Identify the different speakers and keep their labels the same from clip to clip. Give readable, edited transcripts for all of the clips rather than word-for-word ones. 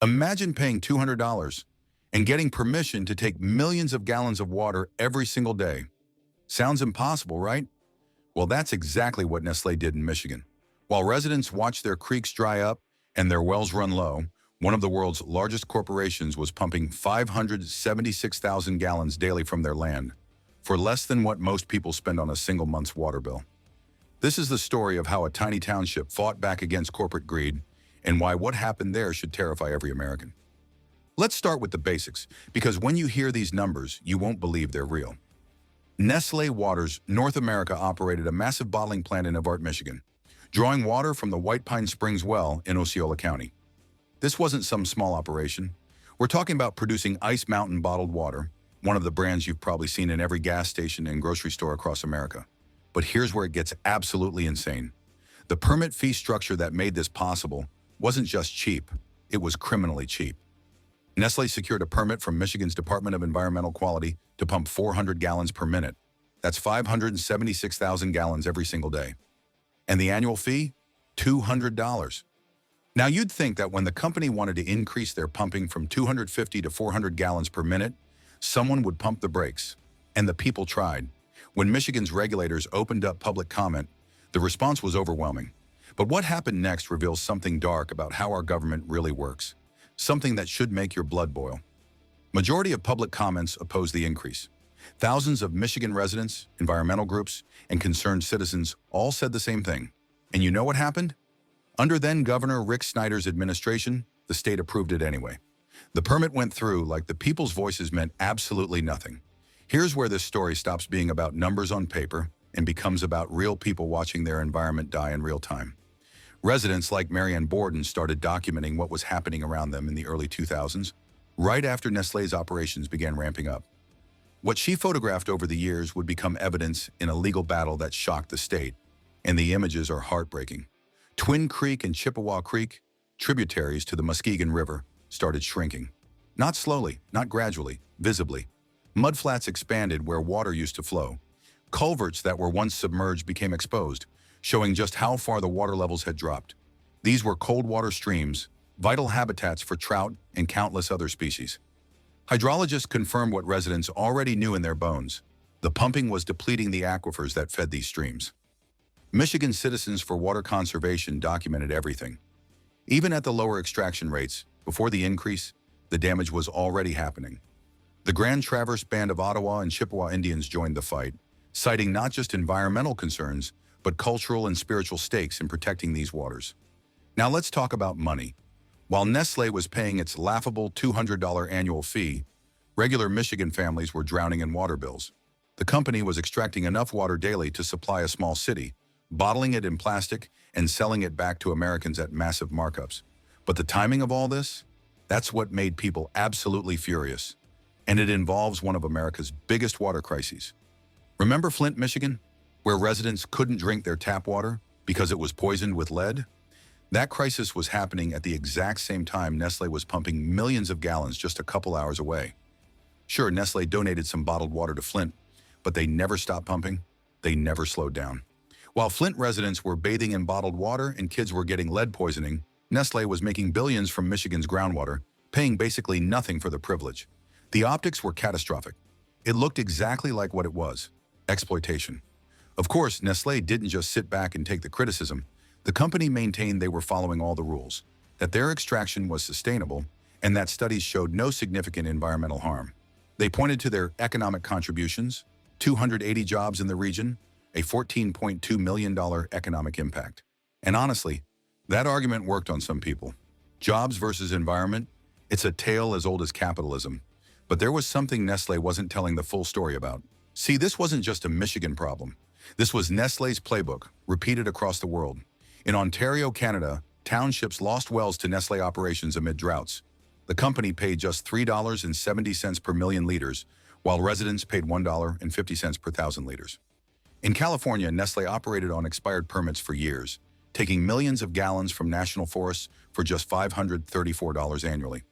Speaker 1: Imagine paying $200 and getting permission to take millions of gallons of water every single day. Sounds impossible, right? Well, that's exactly what Nestle did in Michigan. While residents watched their creeks dry up and their wells run low, one of the world's largest corporations was pumping 576,000 gallons daily from their land, for less than what most people spend on a single month's water bill. This is the story of how a tiny township fought back against corporate greed and why what happened there should terrify every American. Let's start with the basics, because when you hear these numbers, you won't believe they're real. Nestle Waters North America operated a massive bottling plant in Evart, Michigan, drawing water from the White Pine Springs well in Osceola County. This wasn't some small operation. We're talking about producing Ice Mountain bottled water, one of the brands you've probably seen in every gas station and grocery store across America. But here's where it gets absolutely insane. The permit fee structure that made this possible wasn't just cheap, it was criminally cheap. Nestle secured a permit from Michigan's Department of Environmental Quality to pump 400 gallons per minute. That's 576,000 gallons every single day. And the annual fee? $200. Now you'd think that when the company wanted to increase their pumping from 250 to 400 gallons per minute, someone would pump the brakes. And the people tried. When Michigan's regulators opened up public comment, the response was overwhelming. But what happened next reveals something dark about how our government really works. Something that should make your blood boil. Majority of public comments opposed the increase. Thousands of Michigan residents, environmental groups, and concerned citizens all said the same thing. And you know what happened? Under then Governor Rick Snyder's administration, the state approved it anyway. The permit went through like the people's voices meant absolutely nothing. Here's where this story stops being about numbers on paper and becomes about real people watching their environment die in real time. Residents like Marianne Borden started documenting what was happening around them in the early 2000s, right after Nestlé's operations began ramping up. What she photographed over the years would become evidence in a legal battle that shocked the state, and the images are heartbreaking. Twin Creek and Chippewa Creek, tributaries to the Muskegon River, started shrinking. Not slowly, not gradually, visibly. Mudflats expanded where water used to flow. Culverts that were once submerged became exposed, showing just how far the water levels had dropped. These were cold water streams, vital habitats for trout and countless other species. Hydrologists confirmed what residents already knew in their bones. The pumping was depleting the aquifers that fed these streams. Michigan Citizens for Water Conservation documented everything. Even at the lower extraction rates, before the increase, the damage was already happening. The Grand Traverse Band of Ottawa and Chippewa Indians joined the fight, citing not just environmental concerns, but cultural and spiritual stakes in protecting these waters. Now let's talk about money. While Nestle was paying its laughable $200 annual fee, regular Michigan families were drowning in water bills. The company was extracting enough water daily to supply a small city, bottling it in plastic and selling it back to Americans at massive markups. But the timing of all this? That's what made people absolutely furious. And it involves one of America's biggest water crises. Remember Flint, Michigan, where residents couldn't drink their tap water because it was poisoned with lead? That crisis was happening at the exact same time Nestle was pumping millions of gallons just a couple hours away. Sure, Nestle donated some bottled water to Flint, but they never stopped pumping. They never slowed down. While Flint residents were bathing in bottled water and kids were getting lead poisoning, Nestle was making billions from Michigan's groundwater, paying basically nothing for the privilege. The optics were catastrophic. It looked exactly like what it was: exploitation. Of course, Nestle didn't just sit back and take the criticism. The company maintained they were following all the rules, that their extraction was sustainable, and that studies showed no significant environmental harm. They pointed to their economic contributions: 280 jobs in the region, a $14.2 million economic impact. And honestly, that argument worked on some people. Jobs versus environment, it's a tale as old as capitalism. But there was something Nestle wasn't telling the full story about. See, this wasn't just a Michigan problem. This was Nestle's playbook, repeated across the world. In Ontario, Canada, townships lost wells to Nestle operations amid droughts. The company paid just $3.70 per million liters, while residents paid $1.50 per thousand liters. In California, Nestle operated on expired permits for years, taking millions of gallons from national forests for just $534 annually.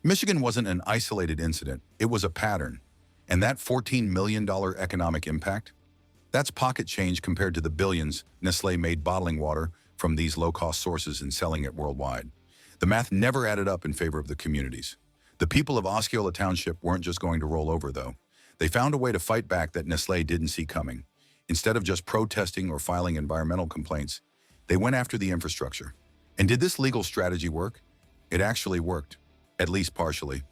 Speaker 1: Michigan wasn't an isolated incident, it was a pattern. And that $14 million economic impact? That's pocket change compared to the billions Nestle made bottling water from these low-cost sources and selling it worldwide. The math never added up in favor of the communities. The people of Osceola Township weren't just going to roll over, though. They found a way to fight back that Nestlé didn't see coming. Instead of just protesting or filing environmental complaints, they went after the infrastructure. And did this legal strategy work? It actually worked, at least partially.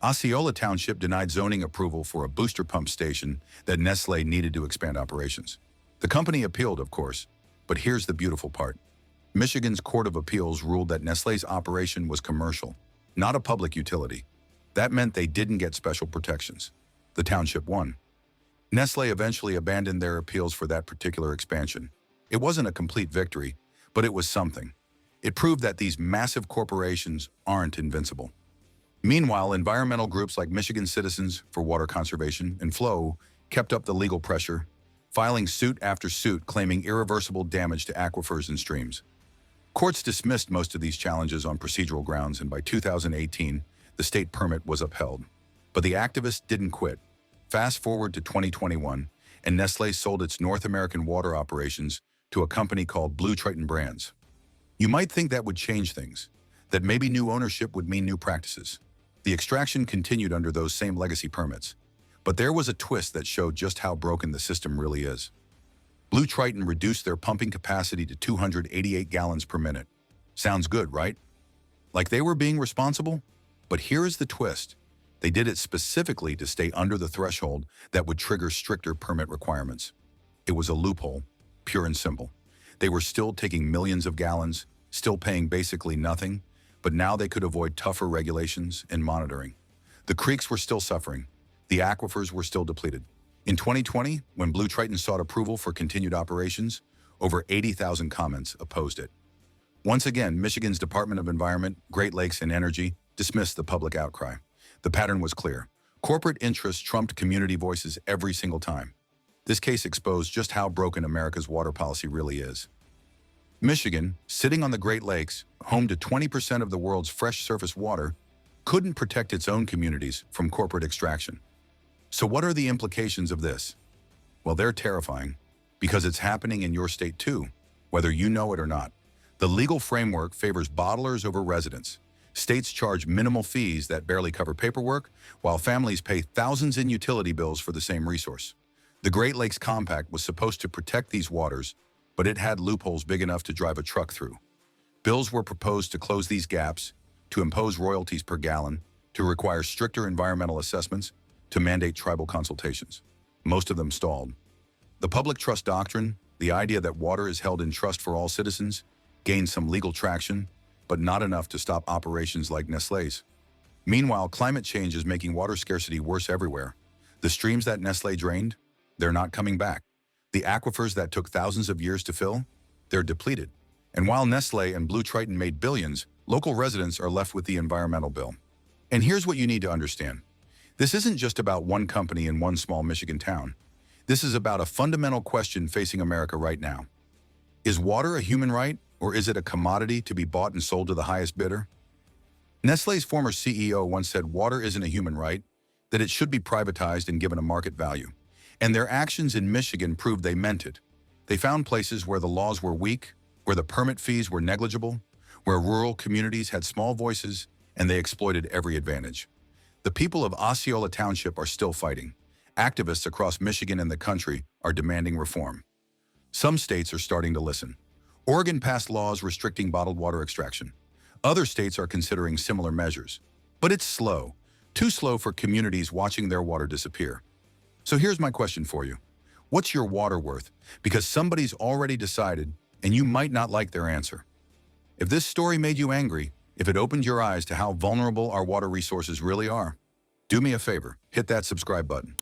Speaker 1: Osceola Township denied zoning approval for a booster pump station that Nestlé needed to expand operations. The company appealed, of course, but here's the beautiful part. Michigan's Court of Appeals ruled that Nestlé's operation was commercial, not a public utility. That meant they didn't get special protections. The township won. Nestlé eventually abandoned their appeals for that particular expansion. It wasn't a complete victory, but it was something. It proved that these massive corporations aren't invincible. Meanwhile, environmental groups like Michigan Citizens for Water Conservation and FLOW kept up the legal pressure, filing suit after suit claiming irreversible damage to aquifers and streams. Courts dismissed most of these challenges on procedural grounds, and by 2018, the state permit was upheld. But the activists didn't quit. Fast forward to 2021, and Nestlé sold its North American water operations to a company called Blue Triton Brands. You might think that would change things, that maybe new ownership would mean new practices. The extraction continued under those same legacy permits. But there was a twist that showed just how broken the system really is. Blue Triton reduced their pumping capacity to 288 gallons per minute. Sounds good, right? Like they were being responsible? But here is the twist. They did it specifically to stay under the threshold that would trigger stricter permit requirements. It was a loophole, pure and simple. They were still taking millions of gallons, still paying basically nothing, but now they could avoid tougher regulations and monitoring. The creeks were still suffering. The aquifers were still depleted. In 2020, when Blue Triton sought approval for continued operations, over 80,000 comments opposed it. Once again, Michigan's Department of Environment, Great Lakes, and Energy dismissed the public outcry. The pattern was clear. Corporate interests trumped community voices every single time. This case exposed just how broken America's water policy really is. Michigan, sitting on the Great Lakes, home to 20% of the world's fresh surface water, couldn't protect its own communities from corporate extraction. So what are the implications of this? Well, they're terrifying, because it's happening in your state too, whether you know it or not. The legal framework favors bottlers over residents. States charge minimal fees that barely cover paperwork, while families pay thousands in utility bills for the same resource. The Great Lakes Compact was supposed to protect these waters, but it had loopholes big enough to drive a truck through. Bills were proposed to close these gaps, to impose royalties per gallon, to require stricter environmental assessments, to mandate tribal consultations. Most of them stalled. The public trust doctrine, the idea that water is held in trust for all citizens, gained some legal traction, but not enough to stop operations like Nestlé's. Meanwhile, climate change is making water scarcity worse everywhere. The streams that Nestlé drained, they're not coming back. The aquifers that took thousands of years to fill, they're depleted. And while Nestlé and Blue Triton made billions, local residents are left with the environmental bill. And here's what you need to understand. This isn't just about one company in one small Michigan town. This is about a fundamental question facing America right now. Is water a human right, or is it a commodity to be bought and sold to the highest bidder? Nestlé's former CEO once said water isn't a human right, that it should be privatized and given a market value. And their actions in Michigan proved they meant it. They found places where the laws were weak, where the permit fees were negligible, where rural communities had small voices, and they exploited every advantage. The people of Osceola Township are still fighting. Activists across Michigan and the country are demanding reform. Some states are starting to listen. Oregon passed laws restricting bottled water extraction. Other states are considering similar measures. But it's slow, too slow for communities watching their water disappear. So here's my question for you. What's your water worth? Because somebody's already decided, and you might not like their answer. If this story made you angry, if it opened your eyes to how vulnerable our water resources really are, do me a favor, hit that subscribe button.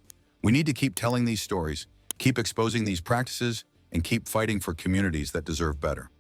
Speaker 1: We need to keep telling these stories, keep exposing these practices, and keep fighting for communities that deserve better.